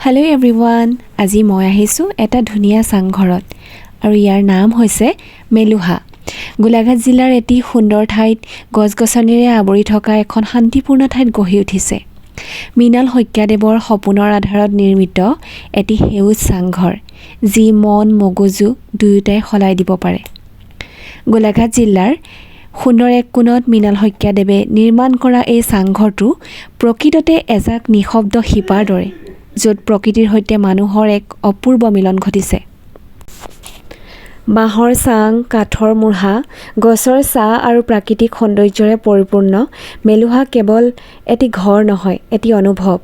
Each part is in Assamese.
Hello everyone, আজি মই আহিছো এটা ধুনীয়া চাংঘৰত আৰু ইয়াৰ নাম হৈছে মেলুহা। গোলাঘাট জিলাৰ এটি সুন্দৰ ঠাইত গছ-গছনিৰে আৱৰি থকা এখন শান্তিপূৰ্ণ ঠাইত গঢ়ি উঠিছে। মৃণাল শইকীয়াদেৱৰ সপোনৰ আধাৰত নিৰ্মিত এটি সেউজ চাংঘৰ, যি মন মগজু দুয়োটাই সলাই দিব পাৰে। গোলাঘাট জিলাৰ সুন্দৰ এক কোণত মৃণাল শইকীয়াদেৱে নিৰ্মাণ কৰা এই চাংঘৰটো প্ৰকৃততে এজাক নিশব্দ শিপাৰ দৰে, য'ত প্ৰকৃতিৰ সৈতে মানুহৰ এক অপূৰ্ব মিলন ঘটিছে। বাঁহৰ চাং, কাঠৰ মূঢ়া, গছৰ ছাঁ আৰু প্ৰাকৃতিক সৌন্দৰ্যৰে পৰিপূৰ্ণ মেলুহা কেৱল এটি ঘৰ নহয়, এটি অনুভৱ।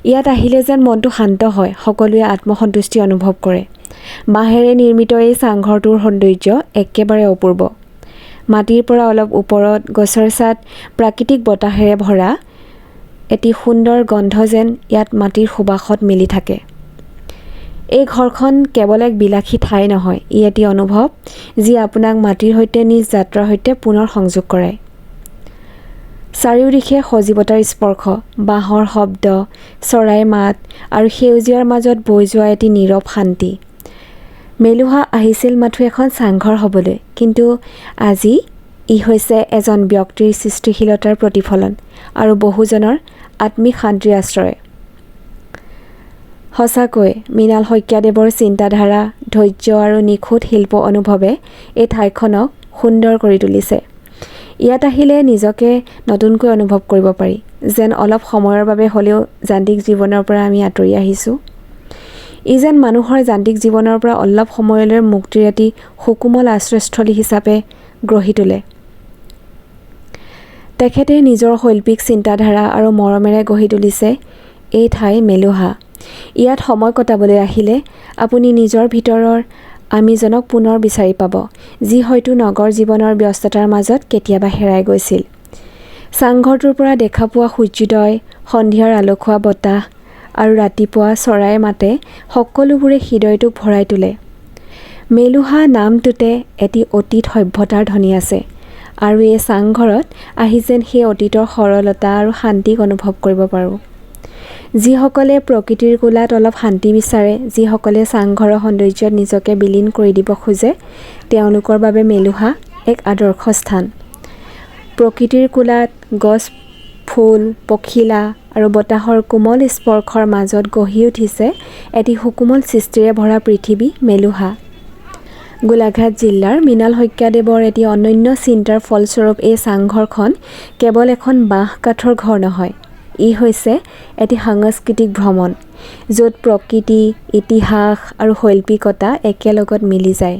ইয়াত আহিলে যেন মনটো শান্ত হয়, সকলোৱে আত্মসন্তুষ্টি অনুভৱ কৰে। বাঁহেৰে নিৰ্মিত এই চাংঘৰটোৰ সৌন্দৰ্য একেবাৰে অপূৰ্ব। মাটিৰ পৰা অলপ ওপৰত গছৰ ছাঁত প্ৰাকৃতিক বতাহেৰে ভৰা এটি সুন্দৰ গন্ধ যেন ইয়াত মাটিৰ সুবাসত মিলি থাকে। এই ঘৰখন কেৱল এক বিলাসী ঠাই নহয়, ই এটি অনুভৱ যি আপোনাক মাটিৰ সৈতে নিজ যাত্ৰাৰ সৈতে পুনৰ সংযোগ কৰায়। চাৰিওদিশে সজীৱতাৰ স্পৰ্শ, বাঁহৰ শব্দ, চৰাইৰ মাত আৰু সেউজীয়াৰ মাজত বৈ যোৱা এটি নীৰৱ শান্তি। মেলুহা আহিছিল মাথো এখন চাংঘৰ হ'বলৈ, কিন্তু আজি ই হৈছে এজন ব্যক্তিৰ সৃষ্টিশীলতাৰ প্ৰতিফলন আৰু বহুজনৰ আত্মিক শান্তিৰ আশ্ৰয়। সঁচাকৈ মৃণাল শইকীয়াদেৱৰ চিন্তাধাৰা, ধৈৰ্য আৰু নিখুঁত শিল্প অনুভৱে এই ঠাইখনক সুন্দৰ কৰি তুলিছে। ইয়াত আহিলে নিজকে নতুনকৈ অনুভৱ কৰিব পাৰি, যেন অলপ সময়ৰ বাবে হ'লেও যান্ত্ৰিক জীৱনৰ পৰা আমি আঁতৰি আহিছোঁ। ই যেন মানুহৰ যান্ত্ৰিক জীৱনৰ পৰা অলপ সময়লৈ মুক্তিৰ এটি সুকোমল আশ্ৰয়স্থলী হিচাপে গঢ়ি তোলে। তেখেতে নিজৰ শৈল্পিক চিন্তাধাৰা আৰু মৰমেৰে গঢ়ি তুলিছে এই ঠাই মেলুহা। ইয়াত সময় কটাবলৈ আহিলে আপুনি নিজৰ ভিতৰৰ আমিজনক পুনৰ বিচাৰি পাব, যি হয়তো নগৰ জীৱনৰ ব্যস্ততাৰ মাজত কেতিয়াবা হেৰাই গৈছিল। চাংঘৰটোৰ পৰা দেখা পোৱা সূৰ্যোদয়, সন্ধিয়াৰ আলসুৱা বতাহ আৰু ৰাতিপুৱা চৰাইৰ মাতে সকলোবোৰে হৃদয়টোক ভৰাই তোলে। মেলুহা নামটোতে এটি অতীত সভ্যতাৰ ধ্বনি আছে, আৰু এই চাংঘৰত আহি যেন সেই অতীতৰ সৰলতা আৰু শান্তিক অনুভৱ কৰিব পাৰোঁ। যিসকলে প্ৰকৃতিৰ কোলাত অলপ শান্তি বিচাৰে, যিসকলে চাংঘৰৰ সৌন্দৰ্যত নিজকে বিলীন কৰি দিব খোজে, তেওঁলোকৰ বাবে মেলুহা এক আদৰ্শ স্থান। প্ৰকৃতিৰ কোলাত গছ, ফুল, পখিলা আৰু বতাহৰ কোমল স্পৰ্শৰ মাজত গঢ়ি উঠিছে এটি সুকোমল সৃষ্টিৰে ভৰা পৃথিৱী মেলুহা। গোলাঘাট জিলাৰ মৃণাল শইকীয়াদেৱৰ এটি অনন্য চিন্তাৰ ফলস্বৰূপ এই চাংঘৰখন কেৱল এখন বাঁহ কাঠৰ ঘৰ নহয়, ই হৈছে এটি সাংস্কৃতিক ভ্ৰমণ, য'ত প্ৰকৃতি, ইতিহাস আৰু শৈল্পিকতা একেলগত মিলি যায়।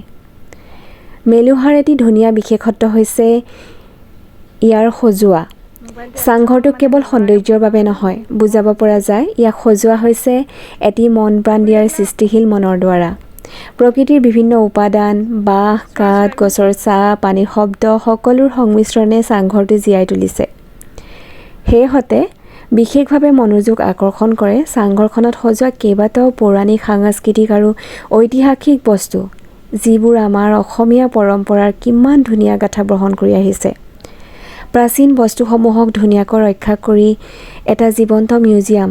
মেলুহাৰ এটি ধুনীয়া বিশেষত্ব হৈছে ইয়াৰ সজোৱা। চাংঘৰটো কেৱল সৌন্দৰ্যৰ বাবে নহয়, বুজাব পৰা যায় ইয়াক সজোৱা হৈছে এটি মন প্ৰাণ দিয়াৰ সৃষ্টিশীল মনৰ দ্বাৰা। প্ৰকৃতিৰ বিভিন্ন উপাদান, বাঁহ, কাঠ, গছৰ ছাঁ, পানীৰ শব্দ সকলোৰ সংমিশ্ৰণে চাংঘৰটো জীয়াই তুলিছে। সেয়েহতে বিশেষভাৱে মনোযোগ আকৰ্ষণ কৰে চাংঘৰখনত সজোৱা কেইবাটাও পৌৰাণিক, সাংস্কৃতিক আৰু ঐতিহাসিক বস্তু, যিবোৰ আমাৰ অসমীয়া পৰম্পৰাৰ কিমান ধুনীয়া গাথা বহন কৰি আহিছে। প্ৰাচীন বস্তুসমূহক ধুনীয়াকৈ ৰক্ষা কৰি এটা জীৱন্ত মিউজিয়াম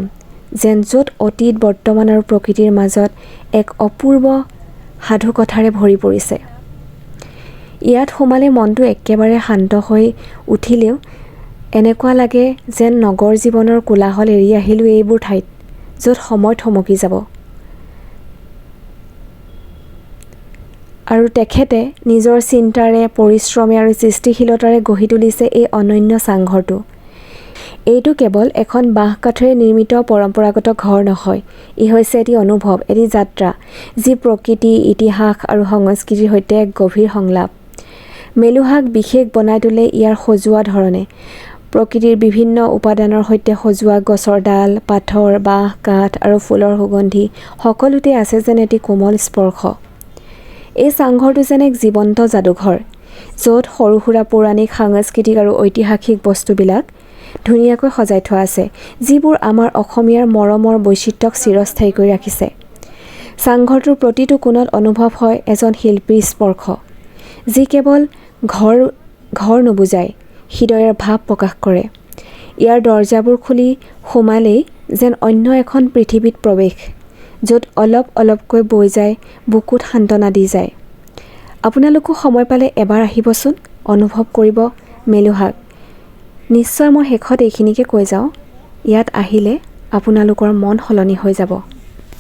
যেন, য'ত অতীত, বৰ্তমান আৰু প্ৰকৃতিৰ মাজত এক অপূৰ্ব সাধুকথাৰে ভৰি পৰিছে। ইয়াত সোমালে মনটো একেবাৰে শান্ত হৈ উঠিলেও এনেকুৱা লাগে যেন নগৰ জীৱনৰ কোলাহল এৰি আহিলোঁ এইবোৰ ঠাইত, য'ত সময় থমকি যাব। আৰু তেখেতে নিজৰ চিন্তাৰে, পৰিশ্ৰমে আৰু সৃষ্টিশীলতাৰে গঢ়ি তুলিছে এই অনন্য চাংঘৰটো। এইটো কেৱল এখন বাঁহ কাঠেৰে নিৰ্মিত পৰম্পৰাগত ঘৰ নহয়, ই হৈছে এটি অনুভৱ, এটি যাত্ৰা, যি প্ৰকৃতি, ইতিহাস আৰু সংস্কৃতিৰ সৈতে এক গভীৰ সংলাপ। মেলুহাক বিশেষ বনাই তোলে ইয়াৰ সজোৱা ধৰণে। প্ৰকৃতিৰ বিভিন্ন উপাদানৰ সৈতে সজোৱা গছৰ ডাল, পাথৰ, বাঁহ, কাঠ আৰু ফুলৰ সুগন্ধি সকলোতে আছে যেন এটি কোমল স্পৰ্শ। এই চাংঘৰটো যেন এক জীৱন্ত যাদুঘৰ, য'ত সৰু সুৰা পৌৰাণিক, সাংস্কৃতিক আৰু ঐতিহাসিক বস্তুবিলাক ধুনীয়াকৈ সজাই থোৱা আছে, যিবোৰ আমাৰ অসমীয়াৰ মৰমৰ বৈচিত্ৰ্যক চিৰস্থায়ী কৰি ৰাখিছে। চাংঘৰটোৰ প্ৰতিটো কোণত অনুভৱ হয় এজন শিল্পীৰ স্পৰ্শ, যি কেৱল ঘৰ নুবুজায়, হৃদয়ৰ ভাৱ প্ৰকাশ কৰে। ইয়াৰ দৰ্জাবোৰ খুলি সোমালেই যেন অন্য এখন পৃথিৱীত প্ৰৱেশ, য'ত অলপ অলপকৈ বৈ যায়, বুকুত সান্তনা দি যায়। আপোনালোকো সময় পালে এবাৰ আহিবচোন, অনুভৱ কৰিব মেলুহাক। নিশ্চয় মই শেষত এইখিনিকে কৈ যাওঁ, ইয়াত আহিলে আপোনালোকৰ মন সলনি হৈ যাব।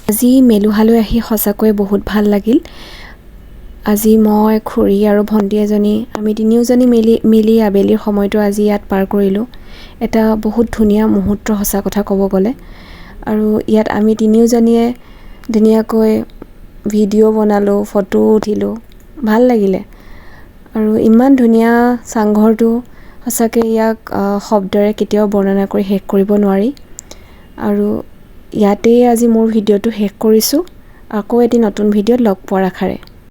আজি মেলুহালৈ আহি সঁচাকৈ বহুত ভাল লাগিল। আজি মই, খুৰী আৰু ভণ্টি এজনী, আমি তিনিওজনী মিলি আবেলিৰ সময়টো আজি ইয়াত পাৰ কৰিলোঁ। এটা বহুত ধুনীয়া মুহূৰ্ত সঁচা কথা ক'ব গ'লে। আৰু ইয়াত আমি তিনিওজনীয়ে ধুনীয়াকৈ ভিডিঅ' বনালোঁ, ফটো উঠিলোঁ, ভাল লাগিলে। আৰু ইমান ধুনীয়া চাংঘৰটো, সঁচাকৈ ইয়াক শব্দৰে কেতিয়াও বৰ্ণনা কৰি শেষ কৰিব নোৱাৰি। আৰু ইয়াতেই আজি মোৰ ভিডিঅ'টো শেষ কৰিছোঁ। আকৌ এটি নতুন ভিডিঅ'ত লগ পোৱাৰ আশাৰে।